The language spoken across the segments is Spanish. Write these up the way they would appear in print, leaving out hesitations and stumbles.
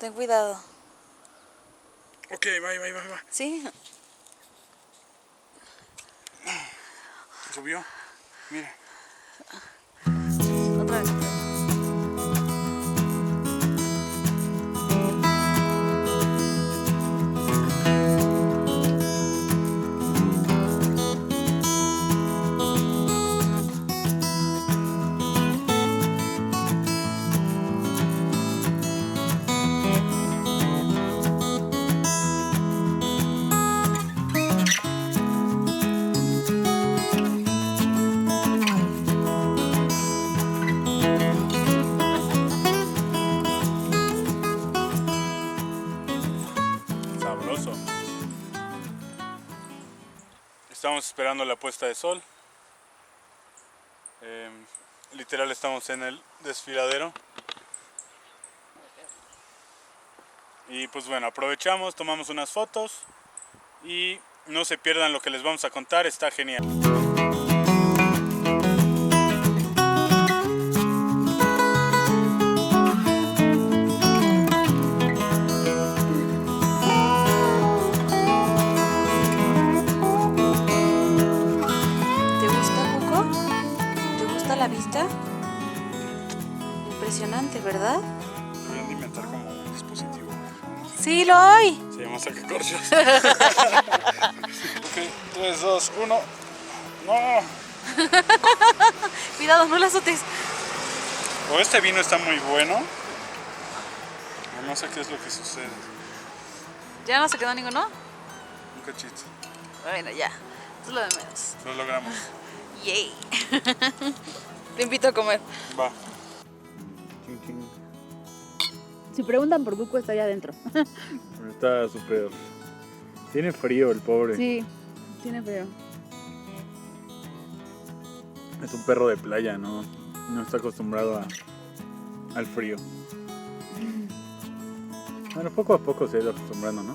Ten cuidado. Ok, va. ¿Sí? Subió. Mira. Otra vez. Sabroso. Estamos esperando la puesta de sol. Literal estamos en el desfiladero. Y pues bueno, aprovechamos, tomamos unas fotos y no se pierdan lo que les vamos a contar, está genial. ¿Te gusta, Cuco? ¿Te gusta la vista? Impresionante, ¿verdad? Deberían de inventar como un dispositivo. Sí, lo hay. Se llama sacacorchos. Ok, 3, 2, 1. ¡No! Cuidado, no la azotes. O este vino está muy bueno, o no sé qué es lo que sucede. ¿Ya no se quedó ninguno? Un cachito. Bueno, ya. Es lo de menos. Lo logramos. Yay. Te invito a comer. Va. Si preguntan por Cuco, está allá adentro. Está súper... Tiene frío el pobre. Sí, tiene frío. Es un perro de playa, ¿no? No está acostumbrado al frío. Bueno, poco a poco se ha ido acostumbrando, ¿no?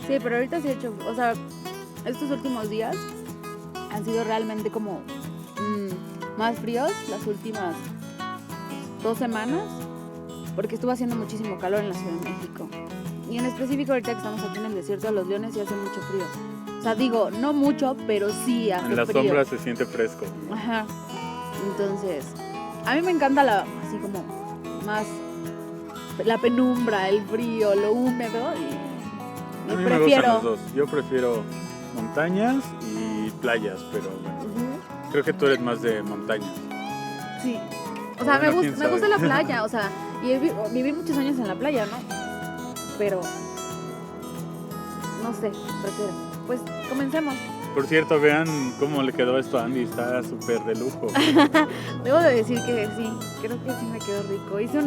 Sí, pero ahorita sí he hecho, o sea, estos últimos días han sido realmente como más fríos las últimas 2 semanas, porque estuvo haciendo muchísimo calor en la Ciudad de México. Y en específico ahorita que estamos aquí en el desierto de los Leones sí hace mucho frío. O sea, digo, no mucho, pero sí hace frío. En la sombra se siente fresco. Ajá. Entonces, a mí me encanta así como más la penumbra, el frío, lo húmedo y A mí prefiero. me gustan los dos. Yo prefiero montañas y playas, pero bueno, Ujú. creo que tú eres más de montañas. Sí. O sea, Bueno, me quién gusta sabe. la playa, o sea, y viví muchos años en la playa, ¿no? Pero no sé, prefiero. Pues comencemos. Por cierto, vean cómo le quedó esto a Andy, está súper de lujo. Debo de decir que sí, creo que sí me quedó rico. Hice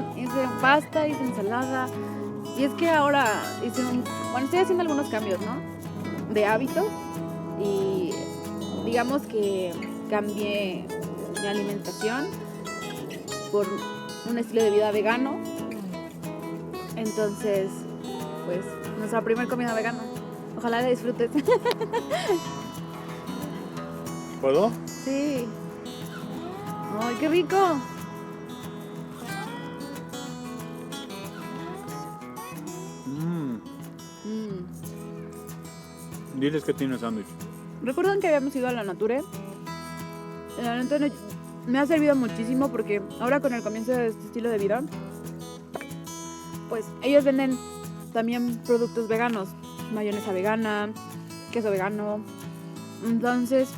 pasta, hice ensalada. Y es que ahora bueno, estoy haciendo algunos cambios, ¿no? De hábitos. Y digamos que cambié mi alimentación por un estilo de vida vegano. Entonces, pues, nuestra primera comida vegana. Ojalá la disfrutes. ¿Puedo? Sí. ¡Ay, qué rico! Diles que tiene sándwich. ¿Recuerdan que habíamos ido a la Nature? La Nature me ha servido muchísimo porque ahora con el comienzo de este estilo de vida, pues ellos venden también productos veganos. Mayonesa vegana, queso vegano. Entonces,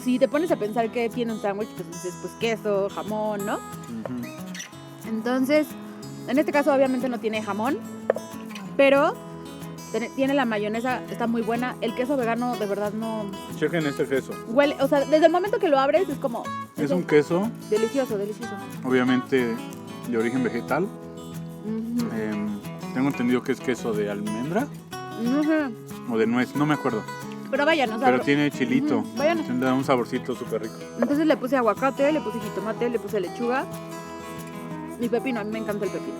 si te pones a pensar que tiene un sándwich, pues dices, pues queso, jamón, ¿no? Ujú. Entonces, en este caso obviamente no tiene jamón, pero tiene la mayonesa, está muy buena. El queso vegano de verdad no Chequen este queso. huele, o sea, desde el momento que lo abres es como... Es un queso, Delicioso, delicioso. obviamente, de origen vegetal. Ujú. Tengo entendido que es queso de almendra Ujú. o de nuez, no me acuerdo. Pero vayan, o sea... Pero tiene chilito. Ujú, vayan. Le da un saborcito súper rico. Entonces le puse aguacate, le puse jitomate, le puse lechuga y pepino. A mí me encanta el pepino.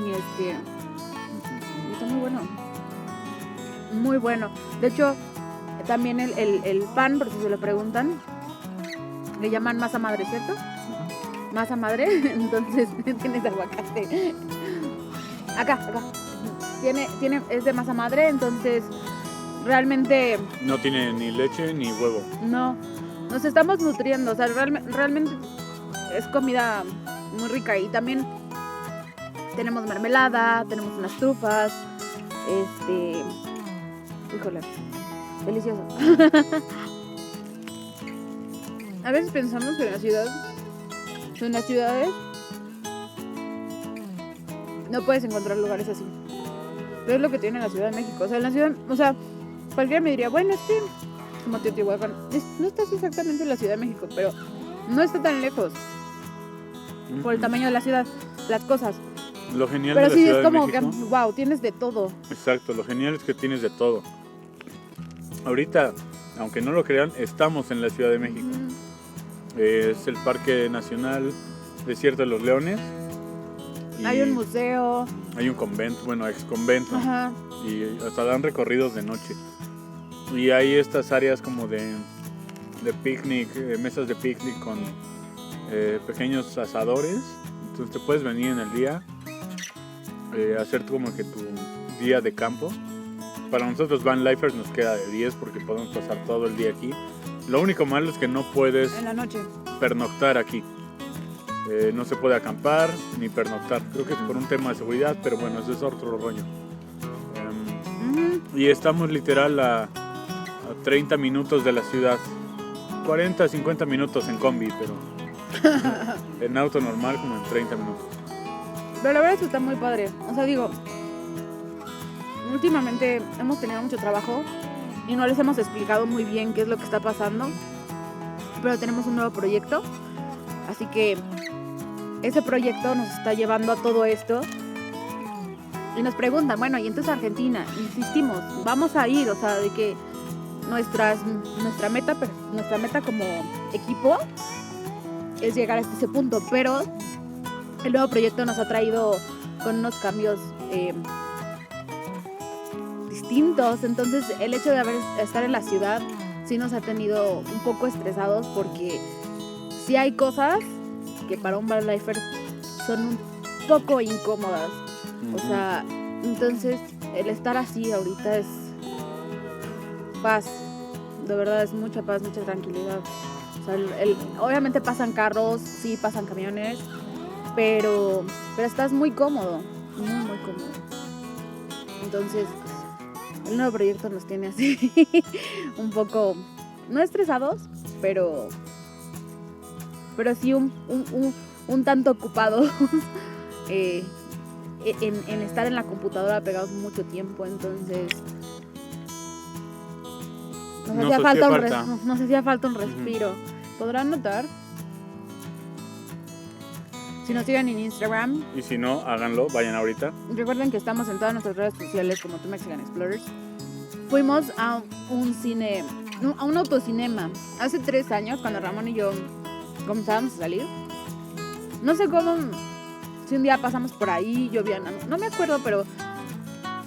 Y está muy bueno. Muy bueno. De hecho, también el pan, por si se lo preguntan, le llaman masa madre, ¿cierto? Masa madre, entonces tienes aguacate. Acá. Es de masa madre, entonces realmente No tiene ni leche ni huevo. no. Nos estamos nutriendo, o sea, realmente es comida muy rica y también tenemos mermelada, tenemos unas trufas, híjole, delicioso. A veces pensamos que en las ciudades no puedes encontrar lugares así. Pero es lo que tiene la Ciudad de México. O sea, en la ciudad, cualquiera me diría, bueno, es que como Teotihuacán, no estás exactamente en la Ciudad de México, pero no está tan lejos por el tamaño de la ciudad, las cosas. Lo genial Pero de la sí Ciudad es como de que, México, wow, tienes de todo. exacto, lo genial es que tienes de todo. Ahorita, aunque no lo crean, estamos en la Ciudad de México. Es el Parque Nacional Desierto de los Leones. Y Hay un museo. hay un convento, bueno, ex convento. Ajá. Y hasta dan recorridos de noche. Y hay estas áreas como de picnic, mesas de picnic con pequeños asadores. Entonces te puedes venir en el día, hacer como que tu día de campo. Para nosotros Van Lifers nos queda de 10 porque podemos pasar todo el día aquí. Lo único malo es que no puedes En la noche. pernoctar aquí. No se puede acampar ni pernoctar. Creo que es por un tema de seguridad, pero bueno, ese es otro rollo. Y estamos literal a 30 minutos de la ciudad. 40, 50 minutos en combi, pero en auto normal como en 30 minutos. Pero la verdad es que está muy padre. O sea, digo, últimamente hemos tenido mucho trabajo y no les hemos explicado muy bien qué es lo que está pasando. Pero tenemos un nuevo proyecto. Así que ese proyecto nos está llevando a todo esto. Y nos preguntan, bueno, y entonces Argentina, insistimos, vamos a ir, o sea, de que nuestra meta como equipo es llegar hasta ese punto, pero el nuevo proyecto nos ha traído con unos cambios distintos, entonces el hecho de estar en la ciudad sí nos ha tenido un poco estresados porque sí hay cosas que para un Van Lifer son un poco incómodas. O sea, entonces el estar así ahorita es paz, de verdad es mucha paz, mucha tranquilidad. O sea, obviamente pasan carros, sí pasan camiones, pero estás muy cómodo, muy cómodo. Entonces el nuevo proyecto nos tiene así un poco, no estresados, pero sí un tanto ocupados. En estar en la computadora pegados mucho tiempo, entonces nos hacía falta un respiro. ¿Podrán notar? Si nos siguen en Instagram, Y si no, háganlo, vayan ahorita. recuerden que estamos en todas nuestras redes sociales como The Mexican Explorers. Fuimos a un autocinema hace 3 años cuando Ramón y yo comenzábamos a salir. No sé cómo, si un día pasamos por ahí, llovía, no me acuerdo, pero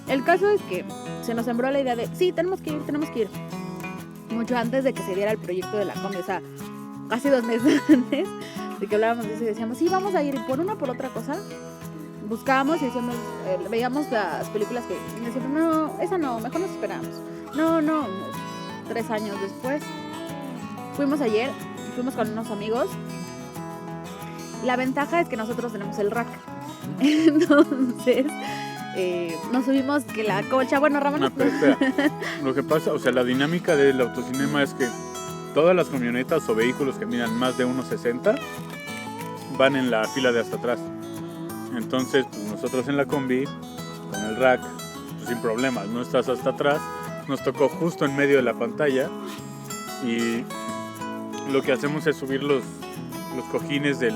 el caso es que se nos sembró la idea de, sí, tenemos que ir. Mucho antes de que se diera el proyecto de la combi, o sea, casi 2 meses antes de que hablábamos de eso y decíamos, sí, vamos a ir, y por una por otra cosa, buscábamos y decíamos, veíamos las películas que y decíamos, no, esa no, mejor nos esperamos. No, 3 años después, fuimos con unos amigos. La ventaja es que nosotros tenemos el rack. Entonces, nos subimos que la colcha, bueno, Ramón... No, pero espera. Lo que pasa, o sea, la dinámica del autocinema es que todas las camionetas o vehículos que midan más de 1.60 van en la fila de hasta atrás. Entonces, pues nosotros en la combi, con el rack, pues, sin problemas, no estás hasta atrás. Nos tocó justo en medio de la pantalla y lo que hacemos es subir los cojines del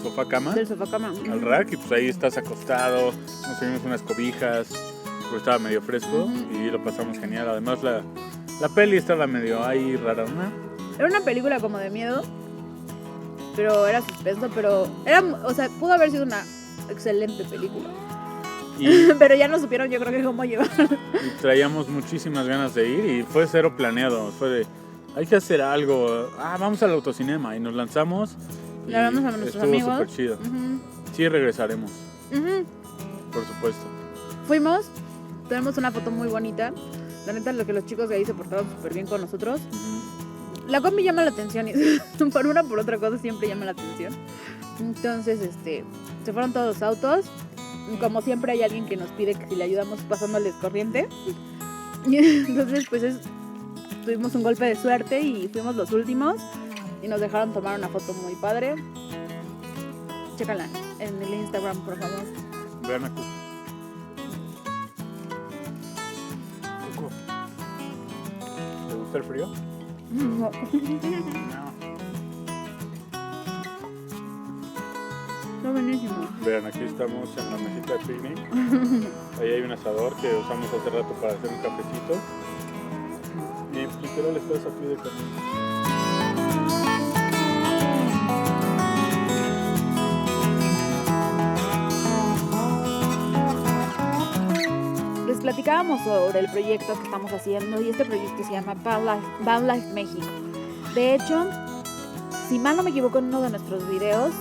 sofá cama al rack y pues ahí estás acostado, nos subimos unas cobijas porque estaba medio fresco y lo pasamos genial. Además la peli estaba medio ahí rara, ¿no? Era una película como de miedo, pero era suspenso, pero o sea, pudo haber sido una excelente película. Pero ya no supieron, yo creo que cómo llevar. Y traíamos muchísimas ganas de ir y fue cero planeado, fue de hay que hacer algo, vamos al autocinema y nos lanzamos. Le hablamos a nuestros estuvo amigos. súper chido. Sí regresaremos. por supuesto. Fuimos, tenemos una foto muy bonita. La neta, lo que los chicos de ahí se portaron súper bien con nosotros. La combi llama la atención y por una por otra cosa siempre llama la atención. Entonces, se fueron todos los autos. Como siempre hay alguien que nos pide que si le ayudamos pasándoles corriente. Y entonces, pues tuvimos un golpe de suerte y fuimos los últimos. Y nos dejaron tomar una foto muy padre. Chécala en el Instagram, por favor. Vean aquí. Coco, ¿te gusta el frío? No. No. Está buenísimo. Vean, aquí estamos en la mesita de picnic. Ahí hay un asador que usamos hace rato para hacer un cafecito. Y literal estás a pie de camino. Les platicábamos sobre el proyecto que estamos haciendo y este proyecto se llama Van Life México. De hecho, si mal no me equivoco, en uno de nuestros videos,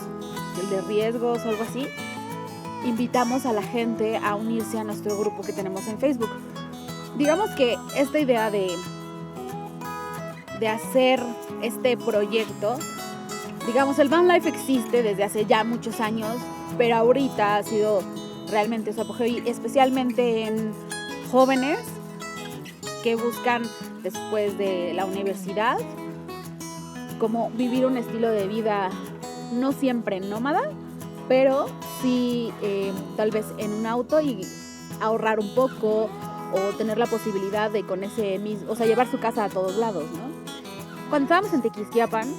el de riesgos o algo así, invitamos a la gente a unirse a nuestro grupo que tenemos en Facebook. Digamos que esta idea de hacer este proyecto, digamos, el Van Life existe desde hace ya muchos años, pero ahorita ha sido realmente su apogeo, y especialmente en jóvenes que buscan después de la universidad como vivir un estilo de vida no siempre nómada, pero sí tal vez en un auto y ahorrar un poco o tener la posibilidad de con ese mismo, o sea, llevar su casa a todos lados, ¿no? Cuando estábamos en Tequisquiapan,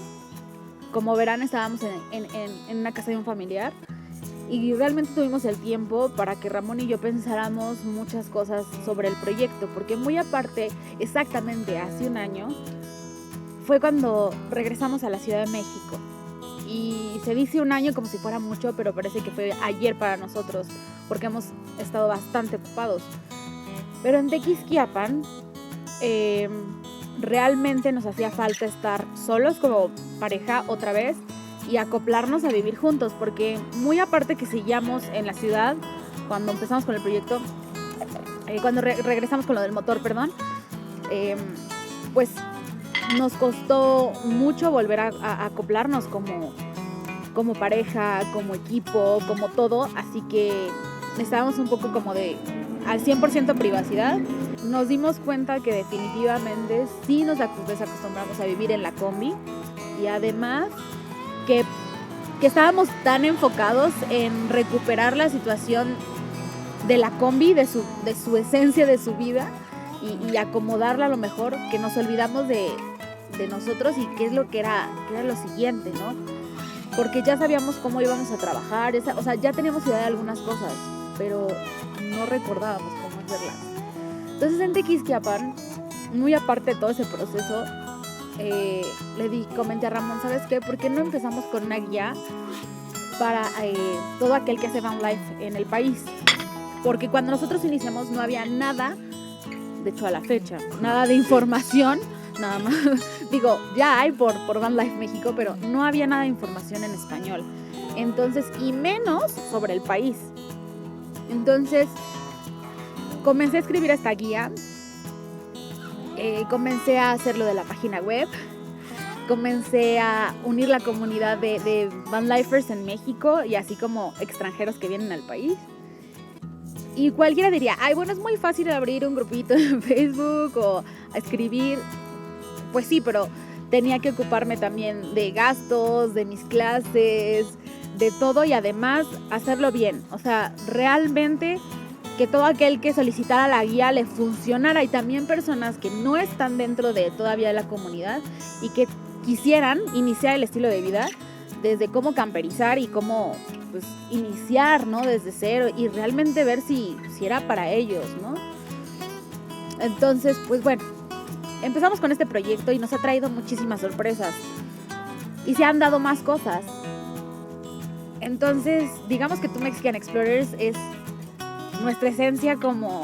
como verán, estábamos en una casa de un familiar. Y realmente tuvimos el tiempo para que Ramón y yo pensáramos muchas cosas sobre el proyecto, porque muy aparte, exactamente hace un año, fue cuando regresamos a la Ciudad de México. Y se dice un año como si fuera mucho, pero parece que fue ayer para nosotros, porque hemos estado bastante ocupados. Pero en Tequisquiapan, realmente nos hacía falta estar solos como pareja otra vez, y acoplarnos a vivir juntos, porque muy aparte que seguíamos en la ciudad cuando empezamos con el proyecto, cuando regresamos con lo del motor, perdón, pues nos costó mucho volver a acoplarnos como pareja, como equipo, como todo, así que necesitábamos un poco como de al 100% privacidad. Nos dimos cuenta que definitivamente sí nos desacostumbramos a vivir en la combi, y además que estábamos tan enfocados en recuperar la situación de la combi, de su esencia, de su vida, y acomodarla a lo mejor, que nos olvidamos de nosotros y qué es lo que era lo siguiente, ¿no? Porque ya sabíamos cómo íbamos a trabajar, o sea, ya teníamos idea de algunas cosas, pero no recordábamos cómo hacerlas. Entonces en Tequisquiapan, muy aparte de todo ese proceso, comenté a Ramón, ¿sabes qué? ¿Por qué no empezamos con una guía para todo aquel que hace Van Life en el país? Porque cuando nosotros iniciamos no había nada, de hecho a la fecha, nada de información, nada más. Digo, ya hay por Van Life México, pero no había nada de información en español. Entonces, y menos sobre el país. Entonces, comencé a escribir esta guía. Comencé a hacer lo de la página web, comencé a unir la comunidad de Vanlifers en México y así como extranjeros que vienen al país. Y cualquiera diría, ay, bueno, es muy fácil abrir un grupito en Facebook o escribir. Pues sí, pero tenía que ocuparme también de gastos, de mis clases, de todo, y además hacerlo bien. O sea, realmente que todo aquel que solicitara la guía le funcionara, y también personas que no están dentro de todavía la comunidad y que quisieran iniciar el estilo de vida, desde cómo camperizar y cómo pues iniciar, ¿no? Desde cero, y realmente ver si era para ellos, ¿no? Entonces, pues bueno, empezamos con este proyecto y nos ha traído muchísimas sorpresas y se han dado más cosas. Entonces, digamos que Two Mexican Explorers es nuestra esencia como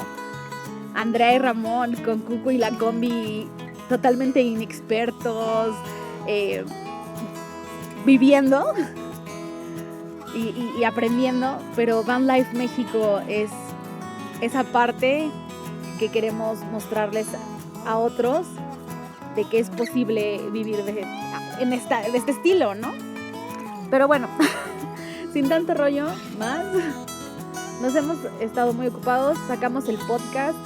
Andrea y Ramón con Cuco y la combi, totalmente inexpertos, viviendo. y aprendiendo, pero Van Life México es esa parte que queremos mostrarles a otros de que es posible vivir de este estilo, ¿no? Pero bueno, sin tanto rollo más, nos hemos estado muy ocupados, sacamos el podcast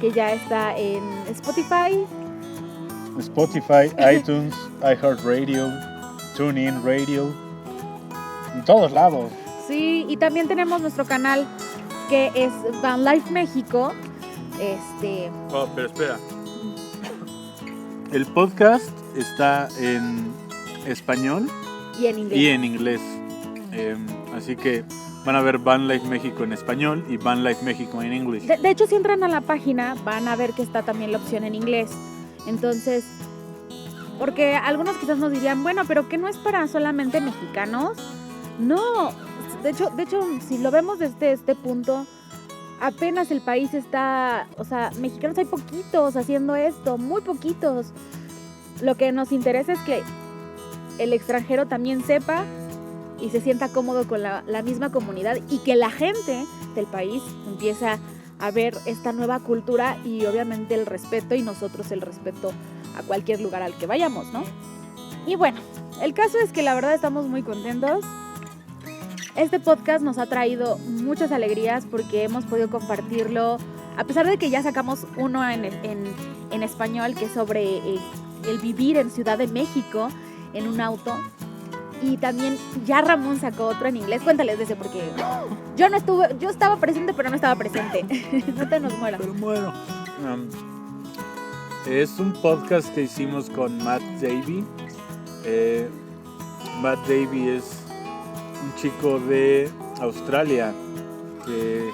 que ya está en Spotify, iTunes, iHeartRadio, TuneIn Radio, en todos lados. sí, y también tenemos nuestro canal que es Van Life México, Oh, pero espera. El podcast está en español y en inglés. y en inglés. Así que van a ver Van Life México en español y Van Life México en inglés. De hecho, si entran a la página, van a ver que está también la opción en inglés. Entonces, porque algunos quizás nos dirían, bueno, pero que no es para solamente mexicanos. No, de hecho, si lo vemos desde este punto, apenas el país está, o sea, mexicanos hay poquitos haciendo esto, muy poquitos. Lo que nos interesa es que el extranjero también sepa y se sienta cómodo con la misma comunidad y que la gente del país empieza a ver esta nueva cultura y obviamente el respeto y nosotros el respeto a cualquier lugar al que vayamos, ¿no? Y bueno, el caso es que la verdad estamos muy contentos. Este podcast nos ha traído muchas alegrías porque hemos podido compartirlo, a pesar de que ya sacamos uno en español que es sobre el vivir en Ciudad de México en un auto. Y también ya Ramón sacó otro en inglés. Cuéntales de ese porque yo estaba presente pero no estaba presente. No te nos mueras. Pero bueno. Es un podcast que hicimos con Matt Davey. Matt Davey es un chico de Australia que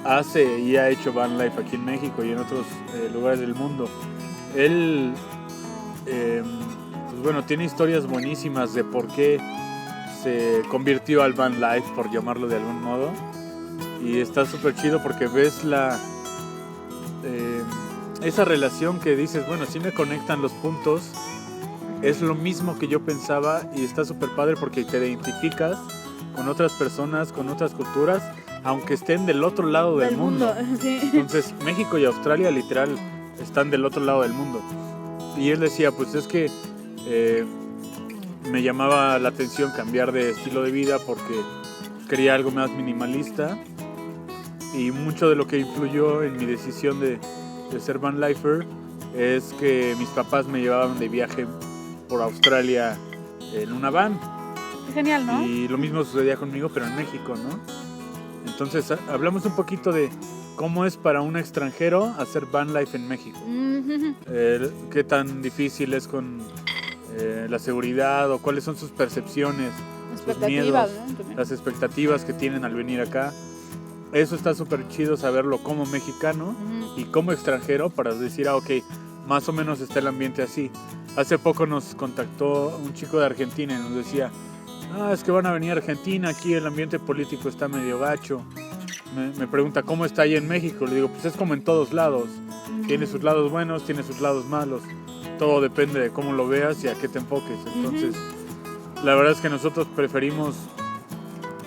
hace y ha hecho van life aquí en México y en otros lugares del mundo. Él pues bueno, tiene historias buenísimas de por qué se convirtió al van life, por llamarlo de algún modo, y está súper chido porque ves esa relación que dices, bueno, sí me conectan los puntos, es lo mismo que yo pensaba, y está súper padre porque te identificas con otras personas, con otras culturas, aunque estén del otro lado del mundo. Sí. Entonces México y Australia literal están del otro lado del mundo, y él decía, pues es que me llamaba la atención cambiar de estilo de vida porque quería algo más minimalista, y mucho de lo que influyó en mi decisión de ser van lifer es que mis papás me llevaban de viaje por Australia en una van. Genial, ¿no? Y lo mismo sucedía conmigo, pero en México, ¿no? Entonces hablamos un poquito de cómo es para un extranjero hacer van life en México. Qué tan difícil es con la seguridad, o cuáles son sus percepciones, sus miedos, ¿no? las expectativas que tienen al venir acá. Eso está súper chido saberlo como mexicano y como extranjero, para decir, ok, más o menos está el ambiente así. Hace poco nos contactó un chico de Argentina y nos decía, es que van a venir a Argentina, aquí el ambiente político está medio gacho. Me pregunta, ¿cómo está ahí en México? Le digo, pues es como en todos lados. Tiene sus lados buenos, tiene sus lados malos. Todo depende de cómo lo veas y a qué te enfoques. Entonces, la verdad es que nosotros preferimos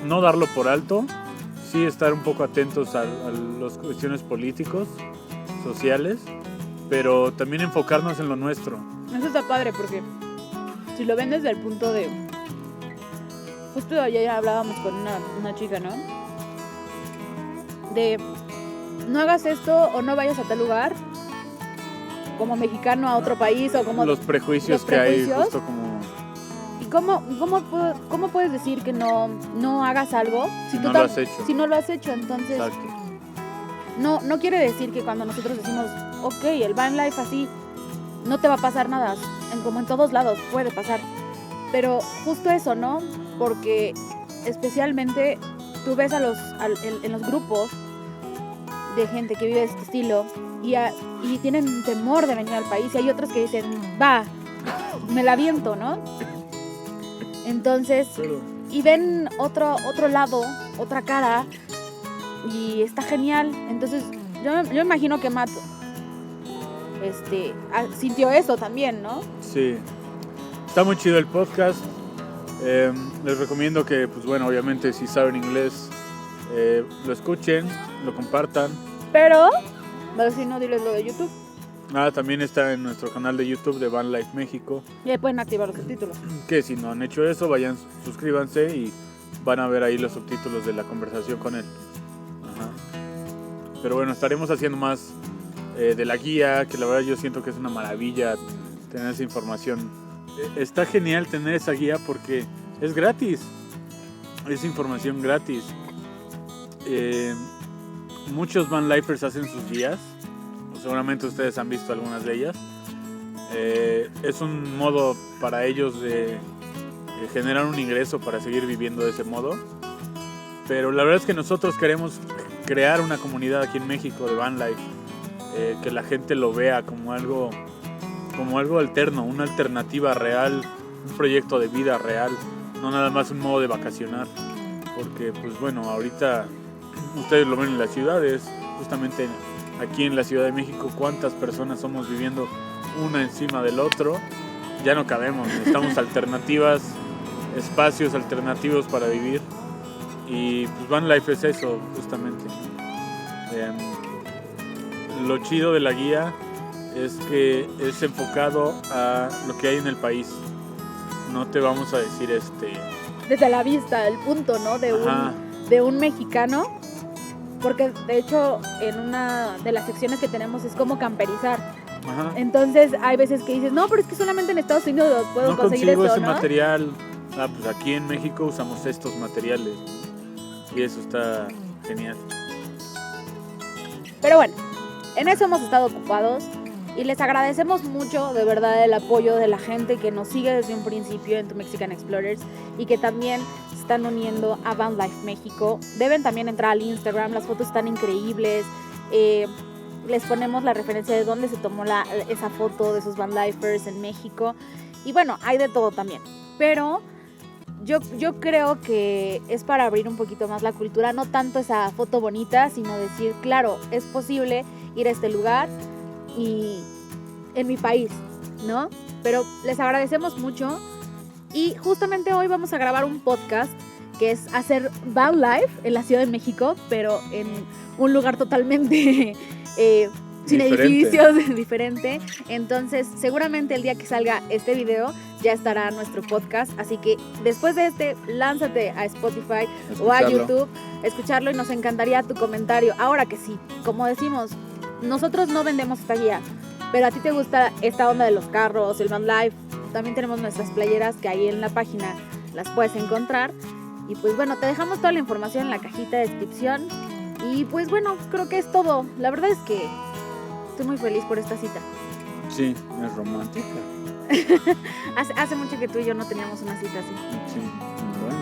no darlo por alto, sí estar un poco atentos a las cuestiones políticos, sociales, pero también enfocarnos en lo nuestro. Eso está padre porque si lo ven desde el punto de... Justo ayer ya hablábamos con una chica, ¿no? De no hagas esto o no vayas a tal lugar como mexicano a otro país, o como los prejuicios que hay, justo como... ¿Y cómo puedes decir que no hagas algo si no lo has hecho? Si no lo has hecho, entonces... Exacto. No quiere decir que cuando nosotros decimos, ok, el van life así, no te va a pasar nada, como en todos lados puede pasar, pero justo eso, ¿no? Porque especialmente tú ves en los grupos de gente que vive este estilo y tienen temor de venir al país, y hay otros que dicen, va, me la aviento, ¿no? Entonces, y ven otro lado, otra cara, y está genial. Entonces yo imagino que Matt sintió eso también, ¿no? Sí, está muy chido el podcast. les recomiendo que, pues bueno, obviamente si saben inglés, lo escuchen, lo compartan. Pero si no, diles lo de YouTube. También está en nuestro canal de YouTube de Van Life México. Y ahí pueden activar los subtítulos. Que si no han hecho eso, vayan, suscríbanse y van a ver ahí los subtítulos de la conversación con él. Ajá. Pero bueno, estaremos haciendo más de la guía, que la verdad yo siento que es una maravilla tener esa información. Está genial tener esa guía porque es gratis. Es información gratis. Muchos Van Lifers hacen sus guías. Seguramente ustedes han visto algunas de ellas. Es un modo para ellos de generar un ingreso para seguir viviendo de ese modo. Pero la verdad es que nosotros queremos crear una comunidad aquí en México de Van Life, que la gente lo vea como algo alterno, una alternativa real, un proyecto de vida real, no nada más un modo de vacacionar. Porque pues bueno, ahorita ustedes lo ven en las ciudades, justamente aquí en la Ciudad de México, cuántas personas somos viviendo una encima del otro. Ya no cabemos, necesitamos alternativas, espacios alternativos para vivir. Y pues Van Life es eso, justamente. Lo chido de la guía es que es enfocado a lo que hay en el país. No te vamos a decir desde la vista, el punto, ¿no? De un mexicano. Porque de hecho en una de las secciones que tenemos es como camperizar. Ajá. Entonces hay veces que dices, no, pero es que solamente en Estados Unidos puedo conseguir esto, ese ¿no? material. Pues aquí en México usamos estos materiales. Y eso está genial. Pero bueno, en eso hemos estado ocupados. Y les agradecemos mucho, de verdad, el apoyo de la gente que nos sigue desde un principio en Tu Mexican Explorers y que también se están uniendo a Van Life México. Deben también entrar al Instagram, las fotos están increíbles. Les ponemos la referencia de dónde se tomó esa foto de esos Van Lifers en México. Y bueno, hay de todo también. Pero yo creo que es para abrir un poquito más la cultura, no tanto esa foto bonita, sino decir, claro, es posible ir a este lugar y en mi país, ¿no? Pero les agradecemos mucho y justamente hoy vamos a grabar un podcast que es hacer Van Life en la Ciudad de México, pero en un lugar totalmente sin edificios, diferente. Entonces seguramente el día que salga este video ya estará nuestro podcast, así que después de lánzate a Spotify o a YouTube, escucharlo, y nos encantaría tu comentario. Ahora que sí, como decimos, nosotros no vendemos esta guía, pero a ti te gusta esta onda de los carros, el Van Life. También tenemos nuestras playeras que ahí en la página las puedes encontrar. Y pues bueno, te dejamos toda la información en la cajita de descripción. Y pues bueno, creo que es todo. La verdad es que estoy muy feliz por esta cita. Sí, es romántica. Hace mucho que tú y yo no teníamos una cita así. Sí, bueno.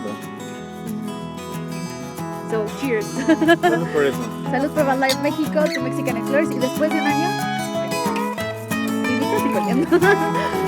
So, cheers. Salud por eso. Salud por Van Life México, Tu Mexican Explorers. Y después de un año, vivitos y coleando.